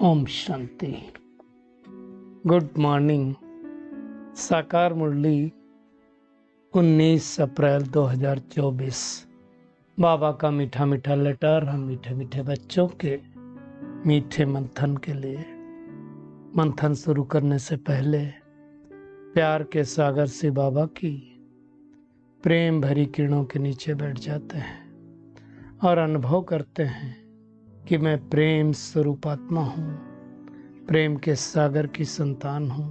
Om Shanti. Good morning. साकार मुरली 19 अप्रैल 2024। बाबा का मीठा मीठा लेटर हम मीठे मीठे बच्चों के मीठे मंथन के लिए। मंथन शुरू करने से पहले प्यार के सागर से बाबा की प्रेम भरी किरणों के नीचे बैठ जाते हैं और अनुभव करते हैं कि मैं प्रेम स्वरूप आत्मा हूँ, प्रेम के सागर की संतान हूँ।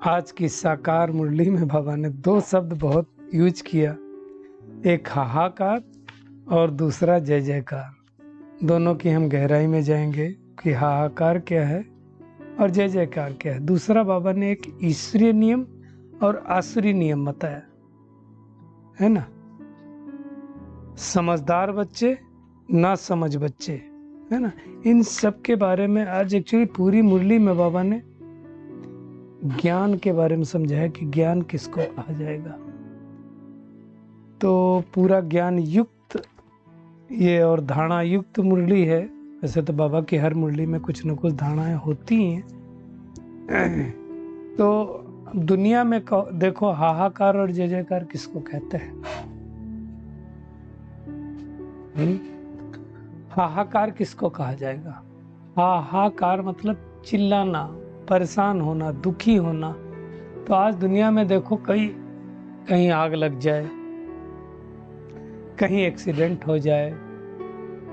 आज की साकार मुरली में बाबा ने दो शब्द बहुत यूज किया, एक हाहाकार और दूसरा जय जयकार। दोनों की हम गहराई में जाएंगे कि हाहाकार क्या है और जय जयकार क्या है। दूसरा बाबा ने एक ईश्वरीय नियम और आसुरी नियम बताया है ना। समझदार बच्चे, ना समझ बच्चे, है ना। इन सब के बारे में आज एक्चुअली पूरी मुरली में बाबा ने ज्ञान के बारे में समझाया कि ज्ञान किसको कहा जाएगा। तो पूरा ज्ञान युक्त ये और धारणा युक्त मुरली है। वैसे तो बाबा की हर मुरली में कुछ न कुछ धारणाएं होती हैं। तो दुनिया में देखो हाहाकार और जय जयकार किसको कहते हैं। हाहाकार किसको कहा जाएगा। हाहाकार मतलब चिल्लाना, परेशान होना, दुखी होना। तो आज दुनिया में देखो कहीं आग लग जाए, कहीं एक्सीडेंट हो जाए,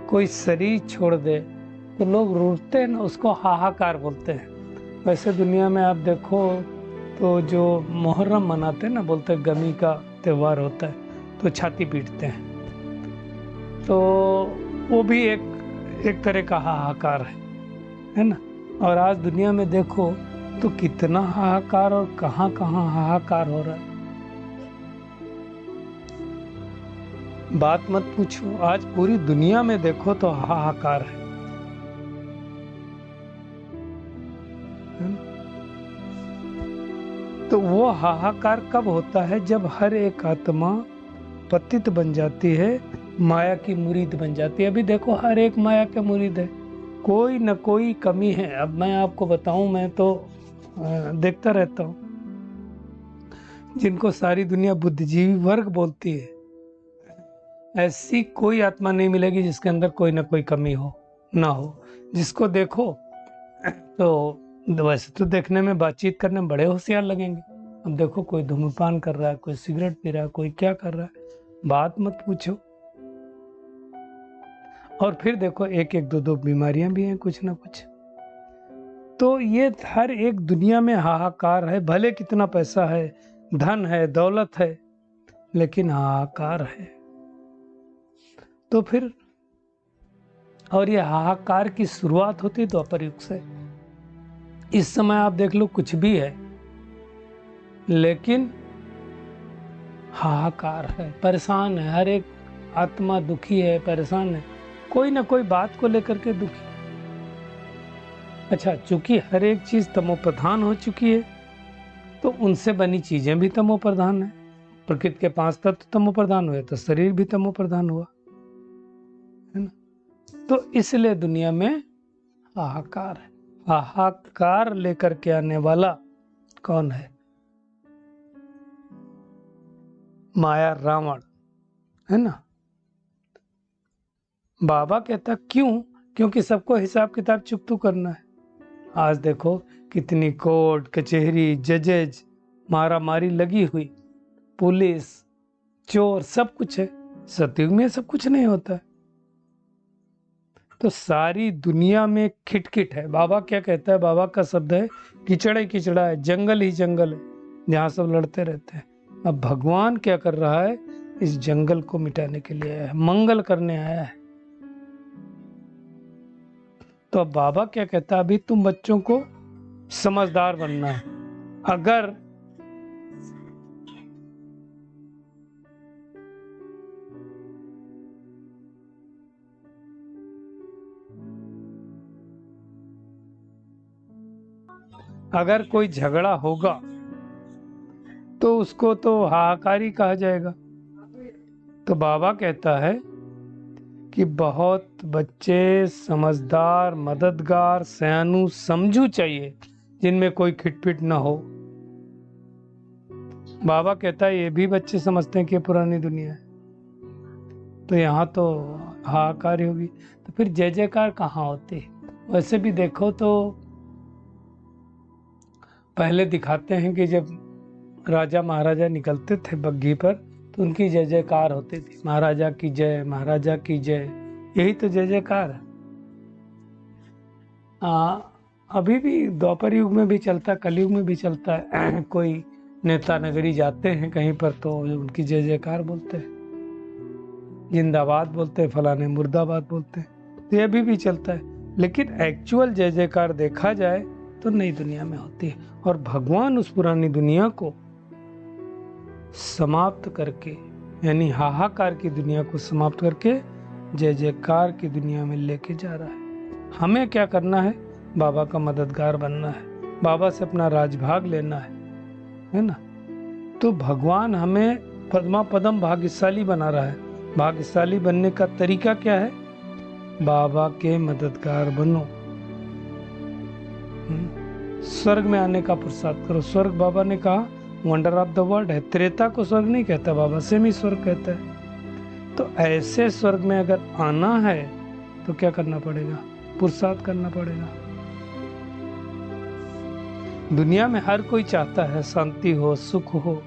कोई शरीर छोड़ दे तो लोग रोते हैं ना, उसको हाहाकार बोलते हैं। वैसे दुनिया में आप देखो तो जो मुहर्रम मनाते हैं ना, बोलते हैं गमी का त्यौहार होता है, तो छाती पीटते हैं। तो वो भी एक तरह का हाहाकार है ना। और आज दुनिया में देखो तो कितना हाहाकार और कहाँ कहाँ हाहाकार हो रहा है। बात मत पूछो, आज पूरी दुनिया में देखो तो हाहाकार है ना? तो वो हाहाकार कब होता है? जब हर एक आत्मा पतित बन जाती है, माया की मुरीद बन जाती है। अभी देखो हर एक माया के मुरीद है, कोई न कोई कमी है। अब मैं आपको बताऊं, मैं तो देखता रहता हूं, जिनको सारी दुनिया बुद्धिजीवी वर्ग बोलती है, ऐसी कोई आत्मा नहीं मिलेगी जिसके अंदर कोई ना कोई कमी हो ना हो। जिसको देखो तो वैसे तो देखने में, बातचीत करने में बड़े होशियार लगेंगे। अब देखो कोई धूम्रपान कर रहा है, कोई सिगरेट पी रहा है, कोई क्या कर रहा है, बात मत पूछो। और फिर देखो एक एक दो बीमारियां भी हैं कुछ ना कुछ। तो ये हर एक दुनिया में हाहाकार है। भले कितना पैसा है, धन है, दौलत है, लेकिन हाहाकार है। तो फिर और ये हाहाकार की शुरुआत होती है द्वापर युग से। इस समय आप देख लो कुछ भी है, लेकिन हाहाकार है, परेशान है। हर एक आत्मा दुखी है, परेशान है, कोई ना कोई बात को लेकर के दुखी। अच्छा, चूंकि हर एक चीज तमो प्रधान हो चुकी है, तो उनसे बनी चीजें भी तमो प्रधान है। प्रकृति के 5 तत्व तमो प्रधान हुए तो शरीर भी तमो प्रधान हुआ, है ना। तो इसलिए दुनिया में हाहाकार है। हाहाकार लेकर के आने वाला कौन है? माया, रावण, है ना। बाबा कहता क्यों? क्योंकि सबको हिसाब किताब चुकतू करना है। आज देखो कितनी कोर्ट कचहरी, जजेज, मारा मारी लगी हुई, पुलिस, चोर, सब कुछ है। सतयुग में सब कुछ नहीं होता है। तो सारी दुनिया में खिटखिट है। बाबा क्या कहता है? बाबा का शब्द है कीचड़ ही कीचड़ा है, जंगल ही जंगल है, जहाँ सब लड़ते रहते हैं। अब भगवान क्या कर रहा है? इस जंगल को मिटाने के लिए आया है, मंगल करने आया है। तो अब बाबा क्या कहता है? अभी तुम बच्चों को समझदार बनना है। अगर कोई झगड़ा होगा तो उसको तो हाहाकारी कहा जाएगा। तो बाबा कहता है कि बहुत बच्चे समझदार, मददगार, सयानू, समझू चाहिए, जिनमें कोई खिटपिट ना हो। बाबा कहता है ये भी बच्चे समझते हैं कि ये पुरानी दुनिया है, तो यहाँ तो हाहाकार ही होगी। तो फिर जय जयकार कहाँ होती है? वैसे भी देखो तो पहले दिखाते हैं कि जब राजा महाराजा निकलते थे बग्घी पर तो उनकी जय जयकार होती थी, महाराजा की जय, महाराजा की जय, यही तो जय जयकार है। अभी भी द्वापर युग में भी चलता है, कलयुग में भी चलता है। कोई नेता नगरी जाते हैं कहीं पर तो उनकी जय जयकार बोलते हैं, जिंदाबाद बोलते हैं, फलाने मुर्दाबाद बोलते हैं, तो ये अभी भी चलता है। लेकिन एक्चुअल जय जयकार देखा जाए तो नई दुनिया में होती है, और भगवान उस पुरानी दुनिया को समाप्त करके, यानी हाहाकार की दुनिया को समाप्त करके जय जयकार की दुनिया में लेके जा रहा है। हमें क्या करना है? बाबा का मददगार बनना है, बाबा से अपना राजभाग लेना है ना। तो भगवान हमें पद्मा पदम भाग्यशाली बना रहा है। भाग्यशाली बनने का तरीका क्या है? बाबा के मददगार बनो, स्वर्ग में आने का पुरुषार्थ करो। स्वर्ग बाबा ने कहा वंडर ऑफ द वर्ल्ड है, त्रेता को स्वर्ग नहीं कहता बाबा, सेमी स्वर्ग कहता है। तो ऐसे स्वर्ग में अगर आना है तो क्या करना पड़ेगा? पुरुषार्थ करना पड़ेगा। दुनिया में हर कोई चाहता है शांति हो, सुख हो,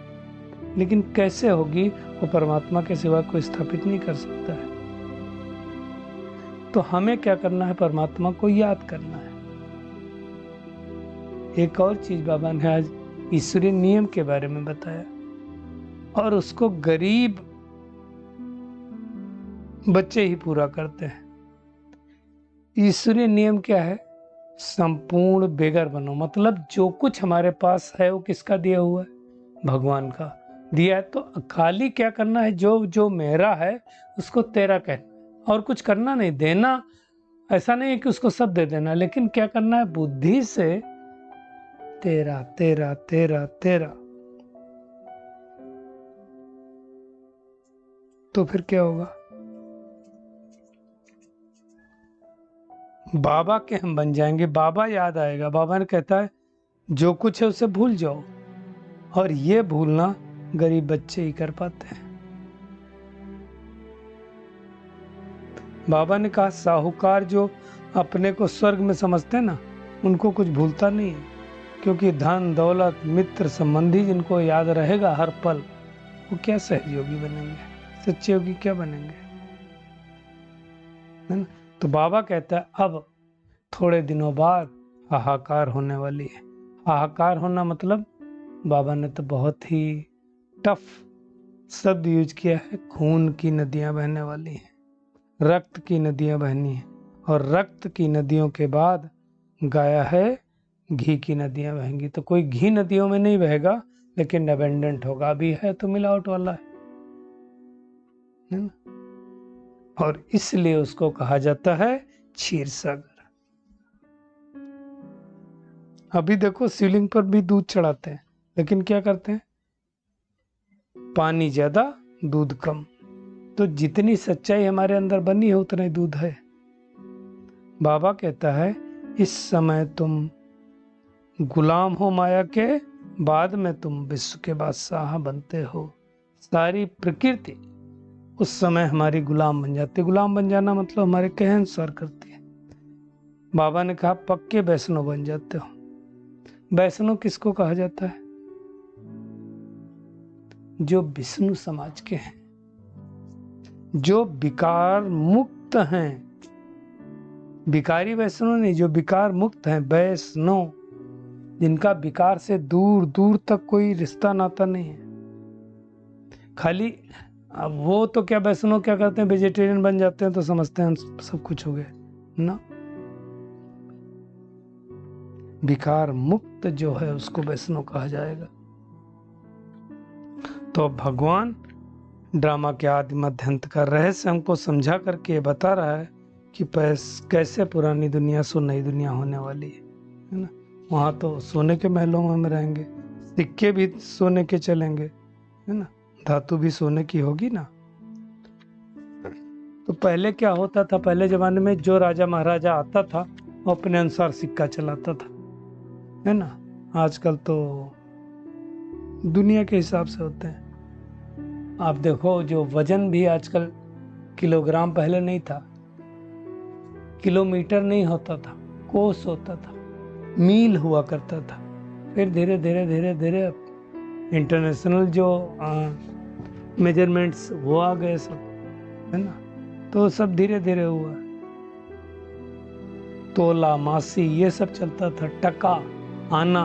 लेकिन कैसे होगी? वो परमात्मा के सिवा कोई स्थापित नहीं कर सकता है। तो हमें क्या करना है? परमात्मा को याद करना है। एक और चीज बाबा ने आज ईश्वरीय नियम के बारे में बताया, और उसको गरीब बच्चे ही पूरा करते हैं। ईश्वरीय नियम क्या है? संपूर्ण बेगर बनो, मतलब जो कुछ हमारे पास है वो किसका दिया हुआ है? भगवान का दिया है। तो खाली क्या करना है? जो जो मेरा है उसको तेरा कहना, और कुछ करना नहीं। देना ऐसा नहीं है कि उसको सब दे देना, लेकिन क्या करना है? बुद्धि से तेरा तेरा तेरा तेरा। तो फिर क्या होगा? बाबा के हम बन जाएंगे, बाबा याद आएगा। बाबा ने कहता है जो कुछ है उसे भूल जाओ, और ये भूलना गरीब बच्चे ही कर पाते हैं। बाबा ने कहा साहूकार जो अपने को स्वर्ग में समझते हैं ना, उनको कुछ भूलता नहीं है, क्योंकि धन दौलत मित्र संबंधी जिनको याद रहेगा हर पल, वो क्या सहयोगी बनेंगे? सच्चे योगी क्या बनेंगे? है ना? तो बाबा कहता है अब थोड़े दिनों बाद हाहाकार होने वाली है। हाहाकार होना मतलब बाबा ने तो बहुत ही टफ शब्द यूज किया है। खून की नदियां बहने वाली हैं, रक्त की नदियां बहनी हैं, और रक्त की नदियों के बाद गाया है घी की नदियां बहेंगी। तो कोई घी नदियों में नहीं बहेगा, लेकिन अबेंडेंट होगा। अभी है तो मिलावट वाला है ना? और इसलिए उसको कहा जाता है क्षीर सागर। अभी देखो शिवलिंग पर भी दूध चढ़ाते हैं, लेकिन क्या करते हैं? पानी ज्यादा दूध कम। तो जितनी सच्चाई हमारे अंदर बनी है उतना ही दूध है। बाबा कहता है इस समय तुम गुलाम हो माया के, बाद में तुम विश्व के बादशाह बनते हो। सारी प्रकृति उस समय हमारी गुलाम बन जाती है। गुलाम बन जाना मतलब हमारे कहे अनुसार करती है। बाबा ने कहा पक्के वैष्णव बन जाते हो। वैष्णव किसको कहा जाता है? जो विष्णु समाज के हैं, जो विकार मुक्त हैं। विकारी वैष्णव नहीं, जो विकार मुक्त हैं, वैष्णव, जिनका विकार से दूर दूर तक कोई रिश्ता नाता नहीं है। खाली अब वो तो क्या वैष्णव क्या करते हैं? वेजिटेरियन बन जाते हैं तो समझते हैं सब कुछ हो गया ना। विकार मुक्त जो है उसको वैष्णव कहा जाएगा। तो भगवान ड्रामा के आदि मध्य अंत का रहस्य हमको समझा करके बता रहा है कि कैसे पुरानी दुनिया से नई दुनिया होने वाली है ना। वहाँ तो सोने के महलों में हम रहेंगे, सिक्के भी सोने के चलेंगे, है ना, धातु भी सोने की होगी ना। तो पहले क्या होता था, पहले ज़माने में जो राजा महाराजा आता था वो अपने अनुसार सिक्का चलाता था, है ना। आजकल तो दुनिया के हिसाब से होते हैं। आप देखो जो वजन भी आजकल किलोग्राम पहले नहीं था, किलोमीटर नहीं होता था, कोस होता था, मील हुआ करता था। फिर धीरे धीरे धीरे धीरे इंटरनेशनल जो मेजरमेंट्स वो आ गए सब, है ना। तो सब धीरे धीरे हुआ। तोला, मासी ये सब चलता था, टका, आना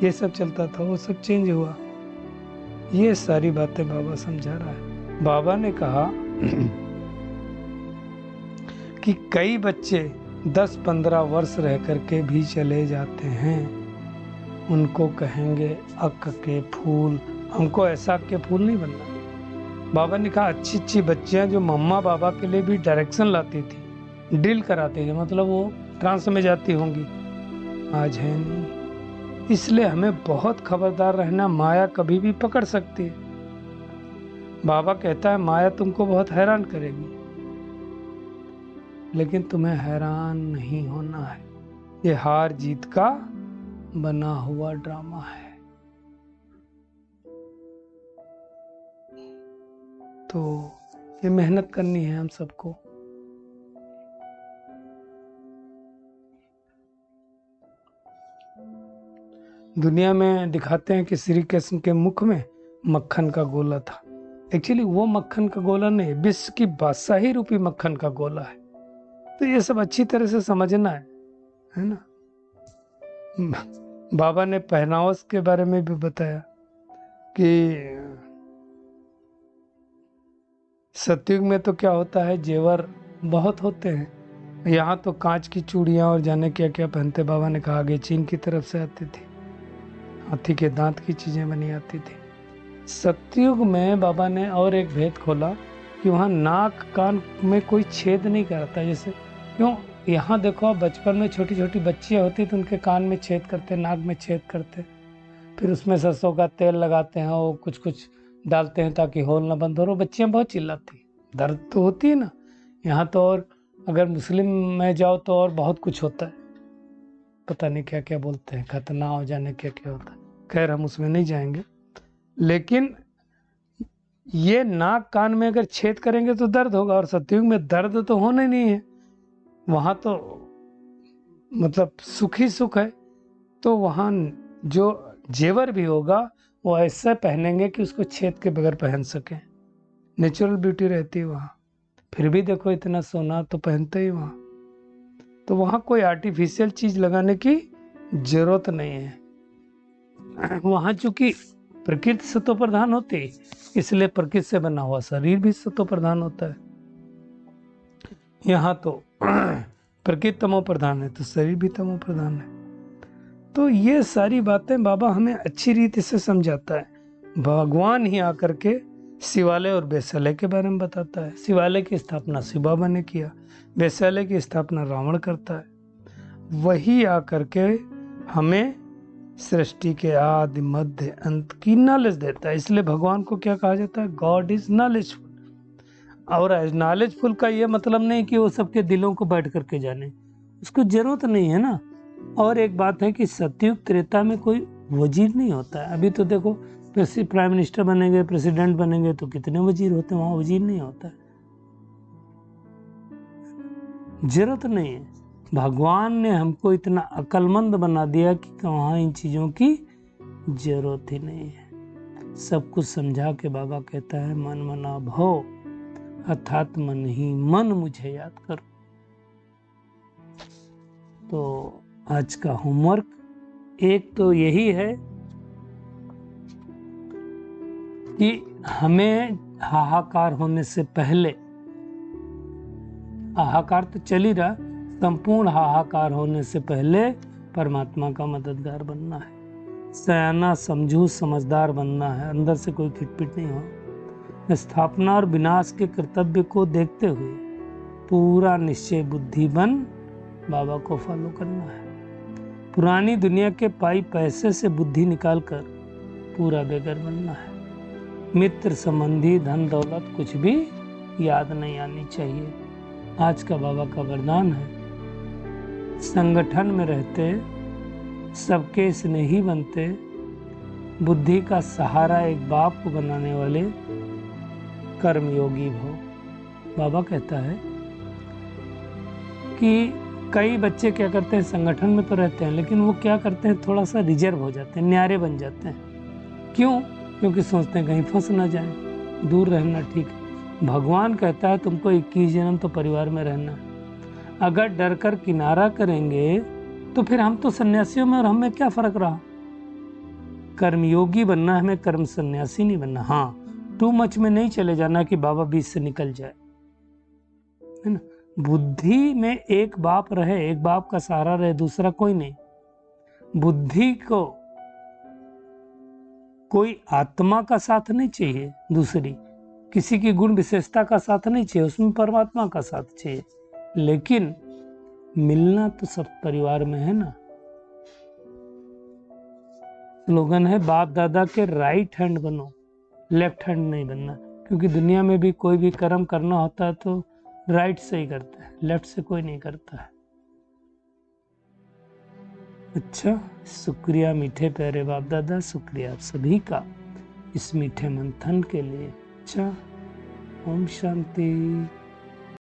ये सब चलता था, वो सब चेंज हुआ। ये सारी बातें बाबा समझा रहा है। बाबा ने कहा कि कई बच्चे 10-15 वर्ष रह करके भी चले जाते हैं, उनको कहेंगे अक के फूल, हमको ऐसा अक के फूल नहीं बनना। बाबा ने कहा अच्छी अच्छी बच्चियां जो मम्मा बाबा के लिए भी डायरेक्शन लाती थी, ड्रिल कराती थी, मतलब वो ट्रांस में जाती होंगी, आज है नहीं। इसलिए हमें बहुत खबरदार रहना, माया कभी भी पकड़ सकती है। बाबा कहता है माया तुमको बहुत हैरान करेगी, लेकिन तुम्हें हैरान नहीं होना है, ये हार जीत का बना हुआ ड्रामा है। तो ये मेहनत करनी है हम सबको। दुनिया में दिखाते हैं कि श्री कृष्ण के मुख में मक्खन का गोला था, एक्चुअली वो मक्खन का गोला नहीं, विश्व की बादशाही रूपी मक्खन का गोला है। तो ये सब अच्छी तरह से समझना है ना। बाबा ने पहनावस के बारे में भी बताया कि सतयुग में तो क्या होता है, जेवर बहुत होते हैं, यहाँ तो कांच की चूड़ियाँ और जाने क्या क्या पहनते। बाबा ने कहा आगे चीन की तरफ से आती थी, हाथी के दांत की चीजें बनी आती थी। सतयुग में बाबा ने और एक भेद खोला कि वहाँ नाक कान में कोई छेद नहीं करता। जैसे क्यों, यहाँ देखो बचपन में छोटी छोटी बच्चियाँ होती तो उनके कान में छेद करते, नाक में छेद करते, फिर उसमें सरसों का तेल लगाते हैं, वो कुछ कुछ डालते हैं ताकि होल ना बंद हो। और बच्चियाँ बहुत चिल्लाती, दर्द तो होती है ना। यहाँ तो और अगर मुस्लिम में जाओ तो और बहुत कुछ होता है, पता नहीं क्या क्या बोलते हैं, खतना हो जाने क्या क्या होता है। खैर हम उसमें नहीं जाएंगे, लेकिन ये नाक कान में अगर छेद करेंगे तो दर्द होगा। और सतयुग में दर्द तो होना ही नहीं है, वहाँ तो मतलब सुख ही सुख है। तो वहाँ जो जेवर भी होगा वो ऐसा पहनेंगे कि उसको छेद के बगैर पहन सकें, नेचुरल ब्यूटी रहती है वहाँ। फिर भी देखो इतना सोना तो पहनते ही वहाँ, तो वहाँ कोई आर्टिफिशियल चीज लगाने की जरूरत नहीं है। वहाँ चूंकि प्रकृति सत्व प्रधान होती, इसलिए प्रकृति से बना हुआ शरीर भी सत्व प्रधान होता है। यहाँ तो प्रकृति तमो प्रधान है तो शरीर भी तमो प्रधान है। तो ये सारी बातें बाबा हमें अच्छी रीति से समझाता है। भगवान ही आकर के शिवालय और वैश्यालय के बारे में बताता है। शिवालय की स्थापना शिव बाबा ने किया, वैश्यालय की स्थापना रावण करता है। वही आकर के हमें सृष्टि के आदि मध्य अंत की नॉलेज देता है। इसलिए भगवान को क्या कहा जाता है, गॉड इज नॉलेजफुल। और नॉलेजफुल का ये मतलब नहीं कि वो सबके दिलों को बैठ करके जाने, उसको जरूरत नहीं है ना। और एक बात है कि सतयुग त्रेता में कोई वजीर नहीं होता है। अभी तो देखो प्राइम मिनिस्टर बनेंगे, प्रेसिडेंट बनेंगे तो कितने वजीर होते हैं, वहां वजीर नहीं होता है, जरूरत नहीं है। भगवान ने हमको इतना अक्लमंद बना दिया कि वहां इन चीजों की जरूरत ही नहीं है। सब कुछ समझा के बाबा कहता है मन मना भव, अर्थात मन ही मन मुझे याद करो। तो आज का होमवर्क एक तो यही है कि हमें हाहाकार होने से पहले, हाहाकार तो चल ही रहा, संपूर्ण हाहाकार होने से पहले परमात्मा का मददगार बनना है, सयाना समझू समझदार बनना है, अंदर से कोई खिटपिट नहीं हो। स्थापना और विनाश के कर्तव्य को देखते हुए पूरा निश्चय बुद्धि बन बाबा को फॉलो करना है। पुरानी दुनिया के पाई पैसे से बुद्धि निकालकर पूरा बेगर बनना है। मित्र संबंधी धन दौलत कुछ भी याद नहीं आनी चाहिए। आज का बाबा का वरदान है, संगठन में रहते सबके स्नेही बनते, बुद्धि का सहारा एक बाप को बनाने वाले कर्मयोगी भव। बाबा कहता है कि कई बच्चे क्या करते हैं, संगठन में तो रहते हैं लेकिन वो क्या करते हैं, थोड़ा सा रिजर्व हो जाते हैं, न्यारे बन जाते हैं। क्यों? क्योंकि सोचते हैं कहीं फंस ना जाए, दूर रहना ठीक है। भगवान कहता है तुमको 21 जन्म तो परिवार में रहना। अगर डर कर किनारा करेंगे तो फिर हम तो सन्यासियों में और हमें क्या फर्क रहा। कर्मयोगी बनना है, हमें कर्म सन्यासी नहीं बनना। हाँ, टू मच में नहीं चले जाना कि बाबा बीच से निकल जाए, है ना। बुद्धि में एक बाप रहे, एक बाप का सहारा रहे, दूसरा कोई नहीं। बुद्धि को कोई आत्मा का साथ नहीं चाहिए, दूसरी किसी की गुण विशेषता का साथ नहीं चाहिए, उसमें परमात्मा का साथ चाहिए। लेकिन मिलना तो सब परिवार में है ना। स्लोगन है, बाप दादा के राइट हैंड बनो, लेफ्ट हैंड नहीं बनना। क्योंकि दुनिया में भी कोई भी कर्म करना होता है तो राइट से ही करता है, लेफ्ट से कोई नहीं करता है। अच्छा, शुक्रिया मीठे प्यारे बाप दादा, शुक्रिया आप सभी का इस मीठे मंथन के लिए। अच्छा, ओम शांति।